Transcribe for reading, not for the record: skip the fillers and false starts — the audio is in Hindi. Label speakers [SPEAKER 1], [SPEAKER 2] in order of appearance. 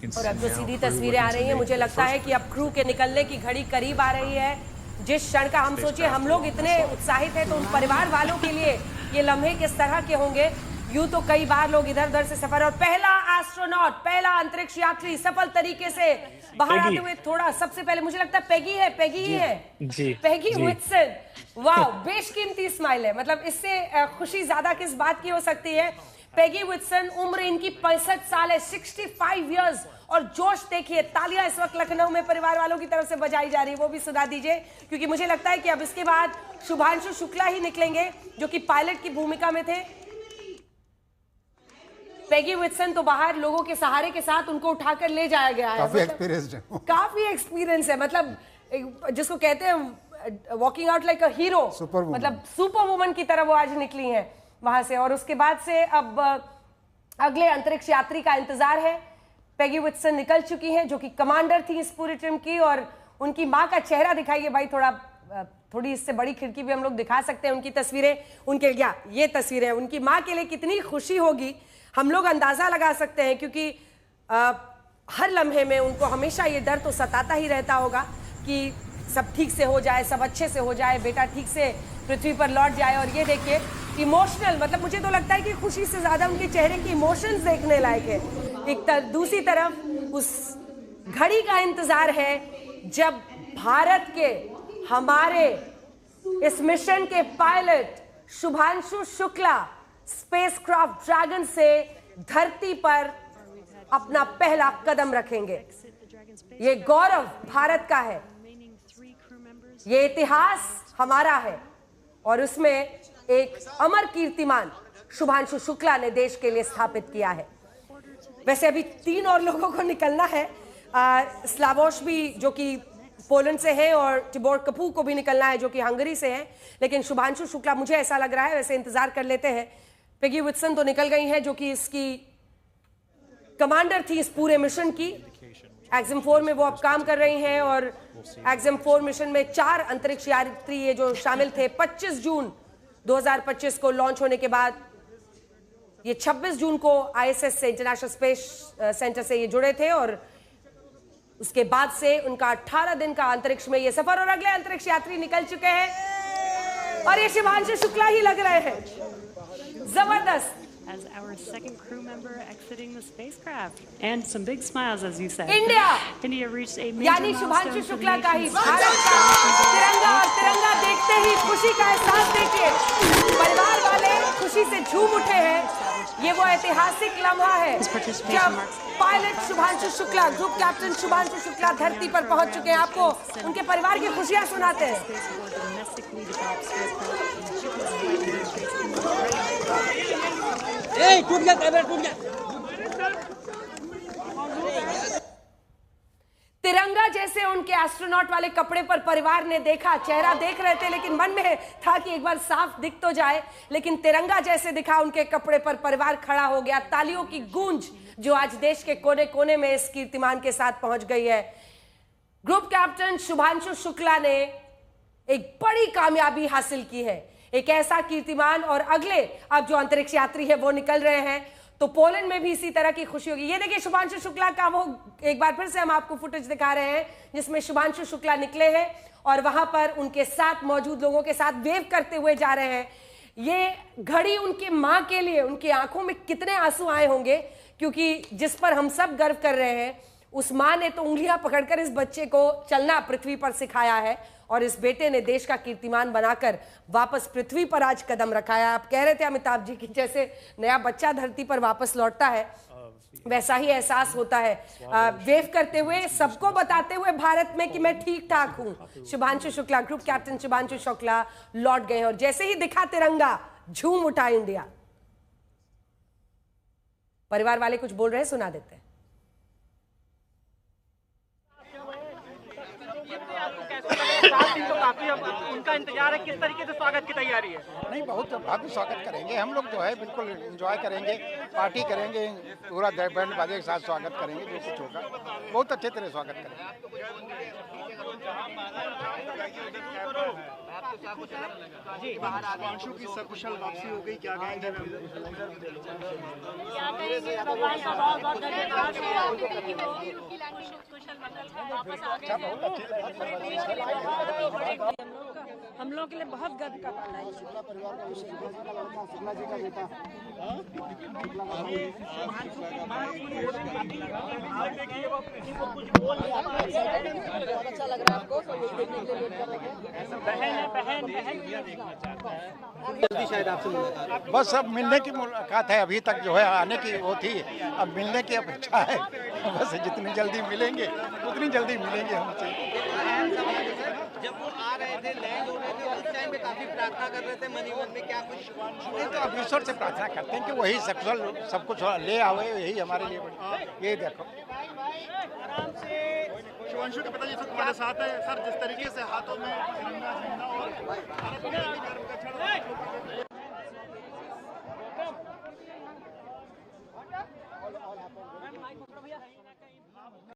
[SPEAKER 1] और अब जो सीधी तस्वीरें आ रही हैं, मुझे लगता है कि अब क्रू के निकलने की घड़ी करीब आ रही है। जिस क्षण का हम सोचिए हम लोग इतने उत्साहित हैं, तो उन परिवार वालों के लिए ये लम्हे किस तरह के होंगे। यूं तो कई बार लोग इधर उधर से सफर, और पहला एस्ट्रोनॉट, पहला अंतरिक्ष यात्री सफल तरीके से बाहर आते हुए, थोड़ा सबसे पहले मुझे लगता है पेगी ही है, पेगी विट्सन। वाह, बेशकीमती स्माइल है। मतलब इससे खुशी ज्यादा किस बात की हो सकती है। पेगी विट्सन, उम्र इनकी 65 साल है, 65 इयर्स। और जोश देखिए, तालियां इस वक्त लखनऊ में परिवार वालों की तरफ से बजाई जा रही है, वो भी सुना दीजिए, क्योंकि मुझे लगता है कि अब इसके बाद शुभांशु शुक्ला ही निकलेंगे, जो कि पायलट की भूमिका में थे। पेगी विट्सन तो बाहर लोगों के सहारे के साथ उनको उठाकर ले जाया गया है।
[SPEAKER 2] काफी एक्सपीरियंस्ड है,
[SPEAKER 1] काफी एक्सपीरियंस है। मतलब जिसको कहते हैं walking out like a hero, मतलब सुपर वुमन की तरह वो आज निकली हैं वहां से। और उसके बाद से अब अगले अंतरिक्ष यात्री का इंतजार है। पेगी विट्सन निकल चुकी हैं, जो कि कमांडर थी इस पूरी टीम की। और उनकी मां का चेहरा दिखाइए भाई, थोड़ी इससे बड़ी खिड़की भी हम लोग दिखा सकते हैं उनकी तस्वीरें। उनके ये तस्वीरें, उनकी मां के लिए कितनी खुशी होगी हम लोग अंदाजा लगा सकते हैं, क्योंकि हर लम्हे में उनको हमेशा ये डर तो सताता ही रहता होगा कि सब ठीक से हो जाए, सब अच्छे से हो जाए, बेटा ठीक से पृथ्वी पर लौट जाए। और ये देखिए इमोशनल, मतलब मुझे तो लगता है कि खुशी से ज्यादा उनके चेहरे की इमोशंस देखने लायक है। दूसरी तरफ उस घड़ी का इंतजार है जब भारत के हमारे इस मिशन के pilot Shubhanshu Shukla spacecraft dragon से धरती पर अपना पहला कदम रखेंगे। ये गौरव भारत का है, ये इतिहास हमारा है, और उसमें एक अमर कीर्तिमान शुभांशु शुक्ला ने देश के लिए स्थापित किया है। वैसे अभी 3 और लोगों को निकलना है। स्लावोश भी जो कि पोलैंड से है, और टिबोर कपू को भी निकलना है जो कि हंगरी से है। लेकिन शुभांशु शुक्ला, मुझे ऐसा लग रहा है, वैसे इंतजार कर लेते हैं। पेगी विट्सन तो निकल गई हैं, जो कि इसकी कमांडर थी इस पूरे मिशन की। एक्सम 4 में वो अब काम कर रही हैं, और एक्सम 4 मिशन में 4 अंतरिक्ष यात्री ये जो शामिल थे। 25 जून 2025 को लॉन्च होने के बाद ये 26 जून को ISS से, इंटरनेशनल स्पेस सेंटर से ये जुड़े थे, और उसके बाद से उनका 18 दिन का अंतरिक्ष में ये सफर। और अगले अंतरिक्ष यात्री निकल चुके हैं, और ये शुभांशु शुक्ला ही लग रहे हैं। जबरदस्त।
[SPEAKER 3] As our second crew member exiting the spacecraft, and some big smiles, as you said.
[SPEAKER 1] India
[SPEAKER 3] reached a major
[SPEAKER 1] यानी शुभांशु शुक्ला का ही भारत का तिरंगा, और तिरंगा देखते ही खुशी का एहसास देखिए, परिवार वाले खुशी से झूम उठे हैं। ये वो ऐतिहासिक लम्हा है जब pilot Shubhanshu Shukla, group captain Shubhanshu Shukla धरती पर पहुंच चुके हैं। आपको उनके परिवार की खुशियां सुनाते हैं।
[SPEAKER 4] टूट गया, कैमरा टूट गया।
[SPEAKER 1] तिरंगा जैसे उनके एस्ट्रोनॉट वाले कपड़े पर परिवार ने देखा, चेहरा देख रहे थे, लेकिन मन में था कि एक बार साफ दिख तो जाए। लेकिन तिरंगा जैसे दिखा उनके कपड़े पर, परिवार खड़ा हो गया। तालियों की गूंज जो आज देश के कोने कोने में इस कीर्तिमान के साथ पहुंच गई है। ग्रुप कैप्टन शुभांशु शुक्ला ने एक बड़ी कामयाबी हासिल की है, एक ऐसा कीर्तिमान। और अगले अब जो अंतरिक्ष यात्री है वो निकल रहे हैं, तो पोलैंड में भी इसी तरह की खुशी होगी। ये देखिए शुभांशु शुक्ला का, वो एक बार फिर से हम आपको फुटेज दिखा रहे हैं जिसमें शुभांशु शुक्ला निकले हैं, और वहां पर उनके साथ मौजूद लोगों के साथ वेव करते हुए जा रहे हैं। ये घड़ी उनकी मां के लिए, उनकी आंखों में कितने आंसू आए होंगे, क्योंकि जिस पर हम सब गर्व कर रहे हैं, उस मां ने तो उंगलियां पकड़कर इस बच्चे को चलना पृथ्वी पर सिखाया है, और इस बेटे ने देश का कीर्तिमान बनाकर वापस पृथ्वी पर आज कदम रखाया। आप कह रहे थे अमिताभ जी की जैसे नया बच्चा धरती पर वापस लौटता है, वैसा ही एहसास होता है। वेव करते हुए, सबको बताते हुए भारत में कि मैं ठीक ठाक हूं। शुभांशु शुक्ला, ग्रुप कैप्टन शुभांशु शुक्ला लौट गए, और जैसे ही दिखा तिरंगा झूम उठा इंडिया। परिवार वाले कुछ बोल रहे हैं, सुना देते हैं।
[SPEAKER 5] सात दिन तो
[SPEAKER 2] काफी उनका इंतजार है, किस तरीके से स्वागत की तैयारी है?
[SPEAKER 4] नहीं, बहुत भव्य स्वागत करेंगे हम लोग, जो है बिल्कुल एंजॉय करेंगे, पार्टी करेंगे, पूरा बैंड बाजे के साथ स्वागत करेंगे, जो कुछ होगा बहुत अच्छे तरह स्वागत करेंगे।
[SPEAKER 5] हिमांशु की सकुशल वापसी हो गई, क्या कहेंगे?
[SPEAKER 6] क्या कहेंगे, भगवान का बहुत बहुत धन्यवाद है कि वो कुशल मंगल से वापस आ गए हैं। हम लोग के लिए बहुत गर्व का पल है।
[SPEAKER 7] बहुत अच्छा लग रहा है आपको, तो यही देखने के लिए वेट कर रहे हैं।
[SPEAKER 5] जल्दी शायद आपसे मुलाकात।
[SPEAKER 4] बस अब मिलने की मुलाकात है, अभी तक जो है आने की वो थी, अब मिलने की अपेक्षा है। बस जितनी जल्दी मिलेंगे उतनी जल्दी मिलेंगे हमसे।
[SPEAKER 5] जब वो आ रहे थे, लैंड हो रहे थे, उस टाइम पे काफी प्रार्थना कर रहे थे मन ही मन में, क्या कुछ?
[SPEAKER 4] नहीं तो अब ईश्वर से प्रार्थना करते हैं कि वही सब कुछ ले आवे, यही हमारे लिए बड़ी। ये देखो
[SPEAKER 5] शिवांशु के पिताजी तुम्हारे साथ है सर, जिस तरीके से हाथों में तिरंगा झंडा और